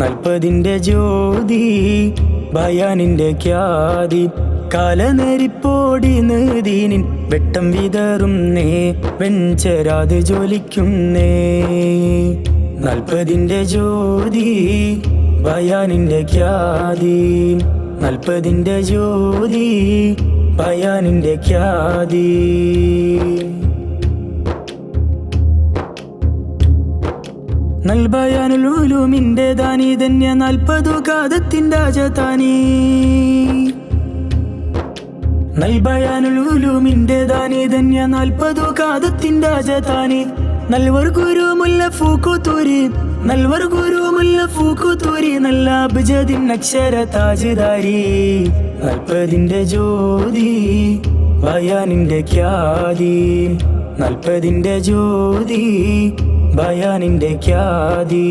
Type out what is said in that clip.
40ന്റെ ജ്യോതി ബയാനിന്റെ ഖ്യാതി കാലനരിപ്പോടി നീതിനിൻ വെട്ടം വിതറുന്നേ വെഞ്ചരാതെ ജ്വലിക്കുന്നേ 40ന്റെ ജ്യോതി ബയാനിന്റെ ഖ്യാതി 40ന്റെ ജ്യോതി ബയാനിന്റെ ഖ്യാതി നൽബയാനുൽ ഉലൂമിന്റെ ദാനി ധന്യ 40 കാതത്തിന്റെ അജതാനി നൽബയാനുൽ ഉലൂമിന്റെ ദാനി ധന്യ 40 കാതത്തിന്റെ അജതാനി നൽവർ ഗുരു മുല്ല ഫൂക്കുത്തൂരി നൽവർ ഗുരു മുല്ല ഫൂക്കുത്തൂരി നല്ല അബ്ജദിൻ അക്ഷര താജ്ദാരി 40ന്റെ ജ്യോതി ബയാനിന്റെ ഖ്യാതി 40ന്റെ ജ്യോതി ബയാനിന്റെ ഖ്യാതി